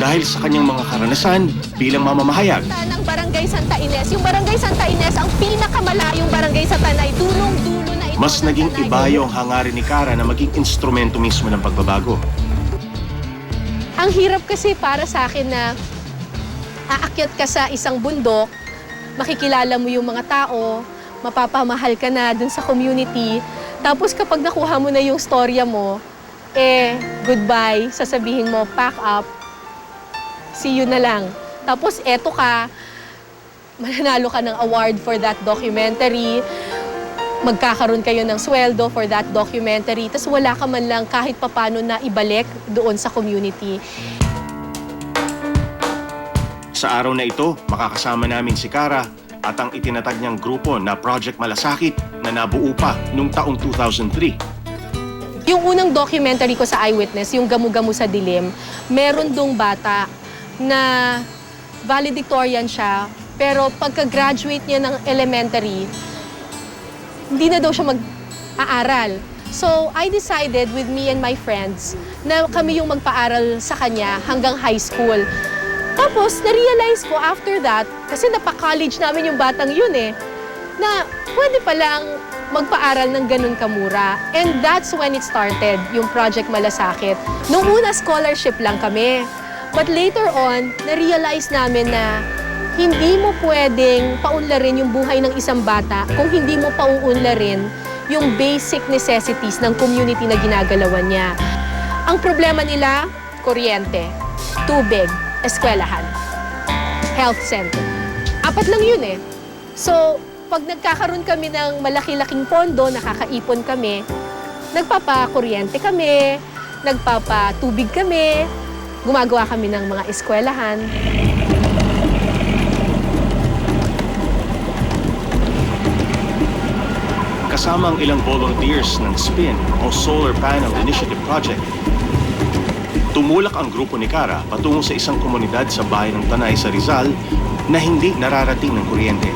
dahil sa kanyang mga karanasan bilang mamamahayag. Ng Barangay Santa Ines. Yung Barangay Santa Ines, ang pinakamalayong barangay sa Tanay, dulong-dulo na ito. Mas naging iba yung hangarin ni Cara na maging instrumento mismo ng pagbabago. Ang hirap kasi para sa akin na aakyat ka sa isang bundok, makikilala mo yung mga tao, mapapamahal ka na dun sa community, tapos kapag nakuha mo na yung storya mo, goodbye, sasabihin mo, pack up, see you na lang. Tapos eto ka, mananalo ka ng award for that documentary, magkakaroon kayo ng sweldo for that documentary, tapos wala ka man lang kahit papano na ibalik doon sa community. Sa araw na ito, makakasama namin si Cara at ang itinatag niyang grupo na Project Malasakit na nabuo pa noong taong 2003. Yung unang documentary ko sa Eyewitness, yung Gamu-Gamu sa Dilim, meron dong bata na valedictorian siya, pero pagka-graduate niya ng elementary, hindi na daw siya mag-aaral. So, I decided with me and my friends na kami yung magpaaral sa kanya hanggang high school. Tapos, na-realize ko after that, kasi napaka-college namin yung batang yun na pwede palang magpaaral ng ganun kamura. And that's when it started, yung Project Malasakit. Nung una, scholarship lang kami. But later on, na-realize namin na hindi mo pwedeng paunlarin yung buhay ng isang bata kung hindi mo pauunlarin yung basic necessities ng community na ginagalawan niya. Ang problema nila, kuryente, tubig, eskwelahan, health center. 4 lang yun So, pag nagkakaroon kami ng malaki-laking pondo, nakakaipon kami, nagpapakuryente kami, nagpapatubig kami, gumagawa kami ng mga eskwelahan. Kasama ang ilang volunteers ng SPIN o Solar Panel Initiative Project. Tumulak ang grupo ni Cara patungo sa isang komunidad sa bayan ng Tanay sa Rizal na hindi nararating ng kuryente.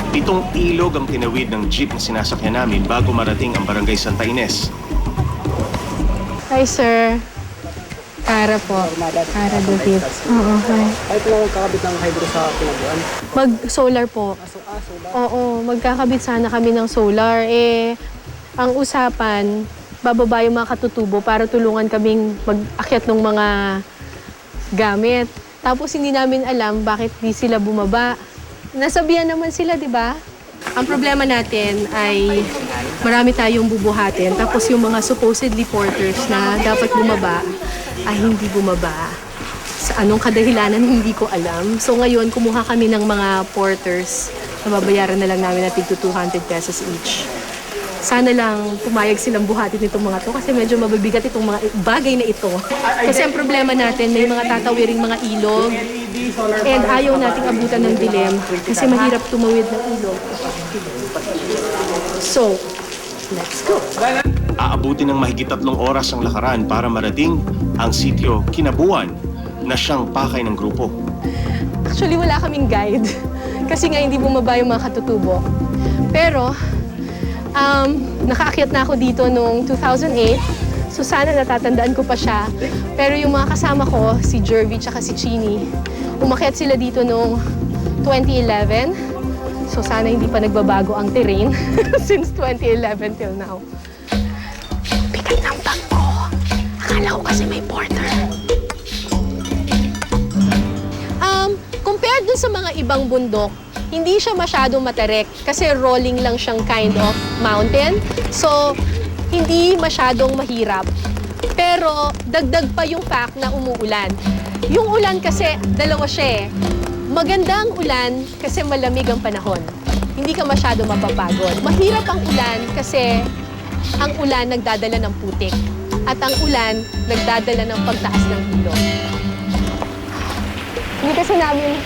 Pitong ilog ang tinawid ng jeep na sinasakyan namin bago marating ang Barangay Santa Ines. Hi, sir. Cara po. Cara David. Oo, hi. Ay, ito lang magkakabit ng hydro sa kinabuan. Mag-solar po. Solar. Oo, magkakabit sana kami ng solar. Ang usapan, bababa yung mga katutubo para tulungan kaming mag-akyat ng mga gamit. Tapos hindi namin alam bakit di sila bumaba. Nasabihan naman sila, di ba? Ang problema natin ay marami tayong bubuhatin. Tapos yung mga supposedly porters na dapat bumaba ay hindi bumaba. Sa anong kadahilanan, hindi ko alam. So ngayon, kumuha kami ng mga porters na babayaran na lang namin na tig 200 pesos each. Sana lang pumayag silang buhatin itong mga to kasi medyo mabibigat itong mga bagay na ito. Kasi ang problema natin, may mga tatawiring mga ilog and ayaw nating abutan ng dilim kasi mahirap tumawid ng ilog. So, let's go! Aabutin ng mahigit 3 oras ang lakaran para marating ang sitio Kinabuan na siyang pakay ng grupo. Actually, wala kaming guide kasi nga hindi bumaba yung mga katutubo. Pero, nakaakyat na ako dito noong 2008. So sana natatandaan ko pa siya. Pero yung mga kasama ko, si Jervy tsaka si Chini, umakyat sila dito noong 2011. So sana hindi pa nagbabago ang terrain since 2011 till now. Bigat ng bag ko. Akala ko kasi may porter. Compared dun sa mga ibang bundok, hindi siya masyadong matarek kasi rolling lang siyang kind of mountain. So, hindi masyadong mahirap. Pero, dagdag pa yung fact na umuulan. Yung ulan kasi, dalawa siya Maganda ang ulan kasi malamig ang panahon. Hindi ka masyado mapapagod. Mahirap ang ulan kasi ang ulan nagdadala ng putik. At ang ulan nagdadala ng pagtaas ng ilog. Hindi kasi namin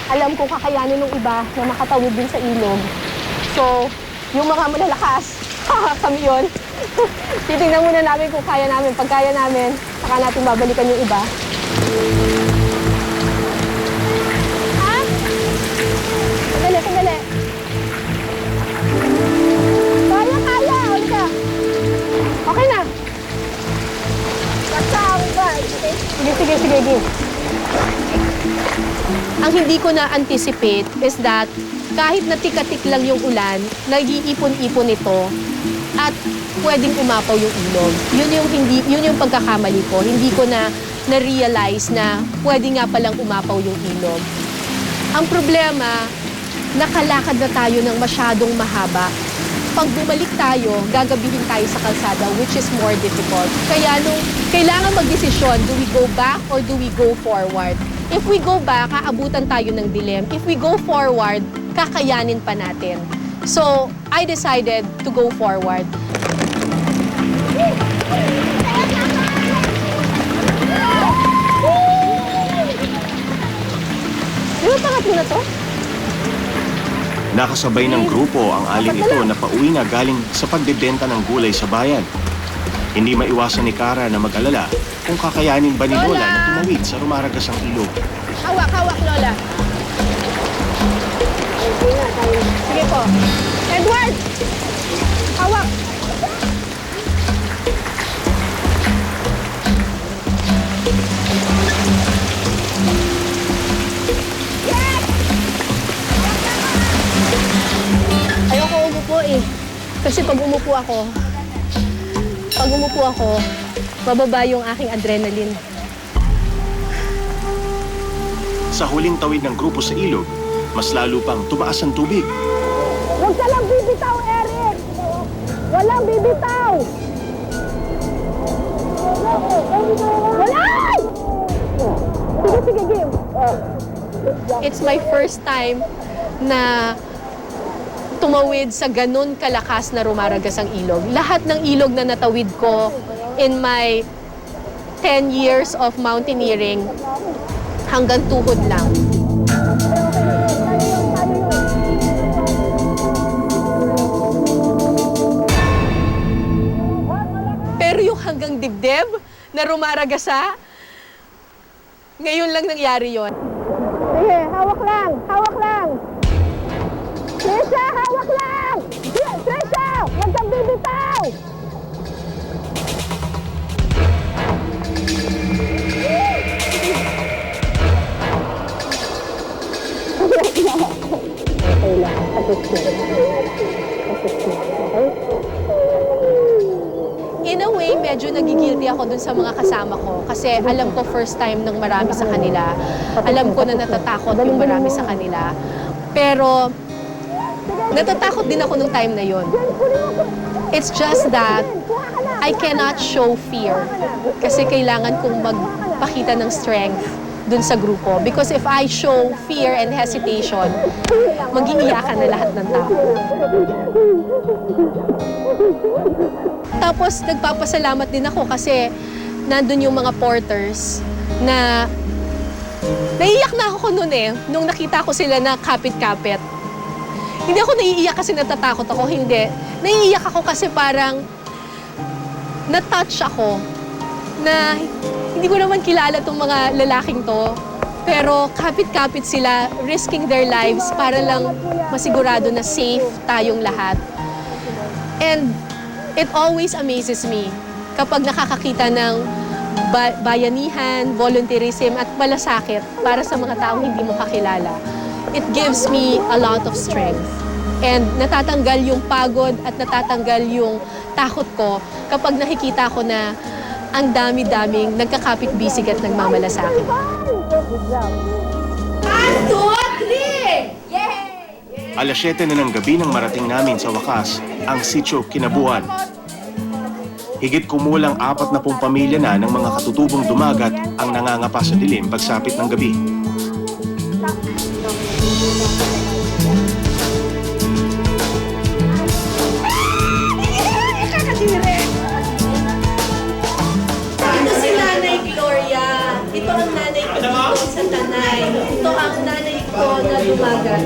alam kung kakayanin ng iba na makatawid din sa ilog. So, yung mga malalakas, kami yun. Titignan muna namin kung kaya namin. Pag kaya namin, saka natin babalikan yung iba. Ha? Sandali, sandali. Kaya, kaya. Ulit ka. Okay na. Ang hindi ko na-anticipate is that kahit natik-tik lang yung ulan, nag-iipon-ipon ito at pwedeng umapaw yung ilog. Yun yung pagkakamali ko. Hindi ko na-realize na pwede nga palang umapaw yung ilog. Ang problema, nakalakad na tayo ng masyadong mahaba. Pag bumalik tayo, gagabihin tayo sa kalsada, which is more difficult. Kaya nung kailangan magdesisyon, do we go back or do we go forward? If we go back, aabutan tayo ng dilim. If we go forward, kakayanin pa natin. So, I decided to go forward. Di ba pangatlo na to? Nakasabay ng grupo ang aling ito na pauwi na galing sa pagbebenta ng gulay sa bayan. Hindi maiwasan ni Cara na mag-alala kung kakayanin ba ni Lola na tumawid sa rumaragasang ilog. Hawak, hawak, Lola. Sige po. Edward! Hawak! Ayoko umupo eh. Kasi pag umupo ako, bababa yung aking adrenaline. Sa huling tawid ng grupo sa ilog, mas lalo pang tumaas ang tubig. Huwag ka lang bibitaw, Eric! Walang bibitaw! Wala! Sige, game. It's my first time na tumawid sa ganun kalakas na rumaragas ang ilog. Lahat ng ilog na natawid ko in my 10 years of mountaineering, hanggang tuhod lang. Pero yung hanggang dibdib na rumaragasa, ngayon lang nangyari yon. Sige, hawak lang! Hawak lang! Trisha, hawak lang! Trisha! Huwag kang bibitaw! Okay lang. In a way, medyo nagigilty ako dun sa mga kasama ko kasi alam ko first time ng marami sa kanila. Alam ko na natatakot yung marami sa kanila. Pero natatakot din ako nung time na yon. It's just that I cannot show fear kasi kailangan kong magpakita ng strength dun sa grupo. Because if I show fear and hesitation, mag-iiyakan na lahat ng tao. Tapos nagpapasalamat din ako kasi nandun yung mga porters na naiiyak na ako noon eh, nung nakita ko sila na kapit-kapit. Hindi ako naiiyak kasi natatakot ako, hindi. Naiiyak ako kasi parang na-touch ako na hindi ko naman kilala itong mga lalaking to. Pero kapit-kapit sila, risking their lives para lang masigurado na safe tayong lahat. And it always amazes me kapag nakakakita ng bayanihan, volunteerism at malasakit para sa mga taong hindi mo kakilala. It gives me a lot of strength. And natatanggal yung pagod at natatanggal yung takot ko kapag nakikita ko na ang dami-daming nagkakapit-bisig at nagmamalasakit. 1, 2, 3! Yay! Alas 7 na ng gabi nang marating namin sa wakas ang sitio Kinabuan. Higit kumulang 40 pamilya na ng mga katutubong dumagat ang nangangapa sa dilim pagsapit ng gabi. Ito si Nanay Gloria. Ito ang nanay ko dito sa Tanay. Ito ang nanay ko na dumagat.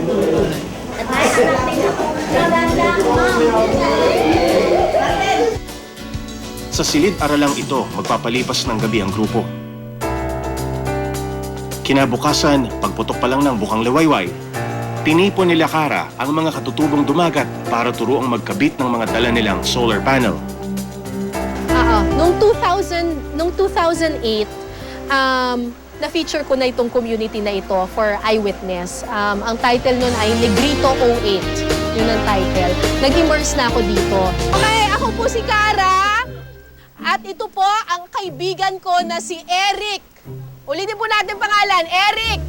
Sa silid-aralang ito, magpapalipas ng gabi ang grupo. Kinabukasan, pagputok pa lang ng bukang liwayway, tinipon nila Cara ang mga katutubong dumagat para turuang magkabit ng mga dala nilang solar panel. Noong 2008, na-feature ko na itong community na ito for Eyewitness. Ang title nun ay Negrito 08. Yun ang title. Nag-immerse na ako dito. Okay, ako po si Cara. At ito po ang kaibigan ko na si Eric. Ulitin po natin pangalan, Eric.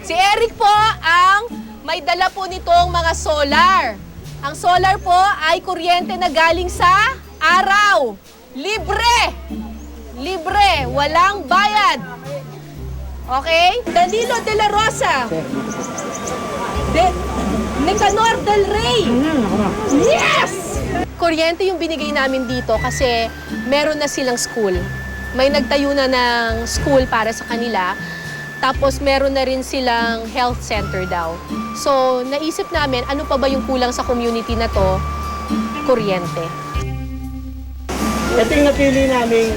Si Eric po ang may dala po nitong mga solar. Ang solar po ay kuryente na galing sa araw. Libre! Libre! Walang bayad! Okay? Danilo de la Rosa. Nicanor del Rey. Yes! Kuryente yung binigay namin dito kasi meron na silang school. May nagtayo na ng school para sa kanila. Tapos meron na rin silang health center daw. So naisip namin, ano pa ba yung kulang sa community na to? Kuryente. Ito yung napili naming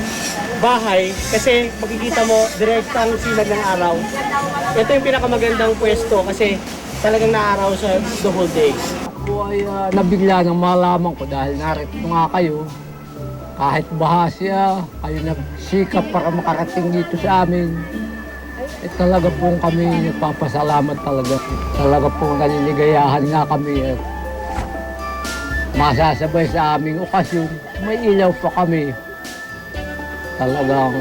bahay kasi makikita mo direktang sinag ng araw. Ito yung pinakamagandang pwesto kasi talagang naaraw sa the whole day. Ako ay nabigla nang malaman ko dahil narito nga kayo. Kahit baha siya, kayo nagsikap para makarating dito sa amin. Talaga pong kami nagpapasalamat talaga. Talaga pong naninigayahan nga kami. Masasabay sa aming okasyon, may ilaw pa kami. Talagang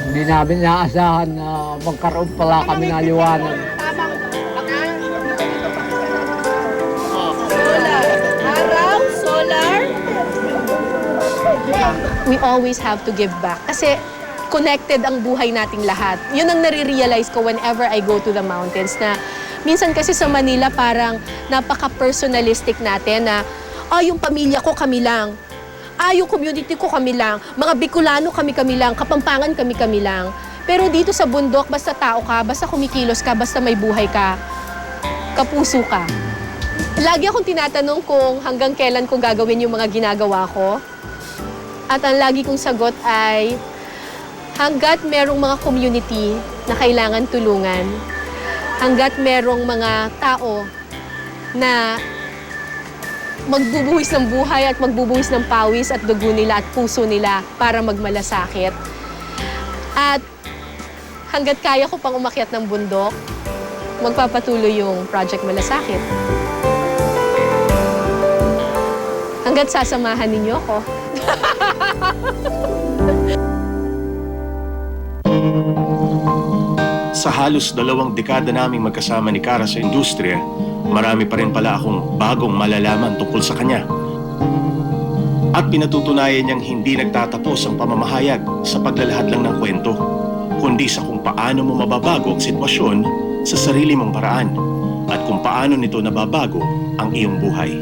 hindi namin naasahan na magkaroon pala kami ng liwanag. We always have to give back. Kasi connected ang buhay nating lahat. Yun ang nare-realize ko whenever I go to the mountains na minsan kasi sa Manila parang napaka-personalistic natin na yung pamilya ko kami lang. Yung community ko kami lang. Mga Bicolano kami lang. Kapampangan kami lang. Pero dito sa bundok, basta tao ka, basta kumikilos ka, basta may buhay ka, kapuso ka. Lagi akong tinatanong kung hanggang kailan ko gagawin yung mga ginagawa ko. At ang lagi kong sagot ay, hanggat merong mga community na kailangan tulungan, hanggat merong mga tao na magbubuhis ng buhay at magbubuhis ng pawis at dugo nila at puso nila para magmalasakit. At hanggat kaya ko pang umakyat ng bundok, magpapatuloy yung Project Malasakit. Hanggat sasamahan ninyo ako. Sa halos 2 dekada naming magkasama ni Cara sa industriya, marami pa rin pala akong bagong malalaman tungkol sa kanya. At pinatutunayan niyang hindi nagtatapos ang pamamahayag sa paglalahad lang ng kwento, kundi sa kung paano mo mababago ang sitwasyon sa sarili mong paraan at kung paano nito nababago ang iyong buhay.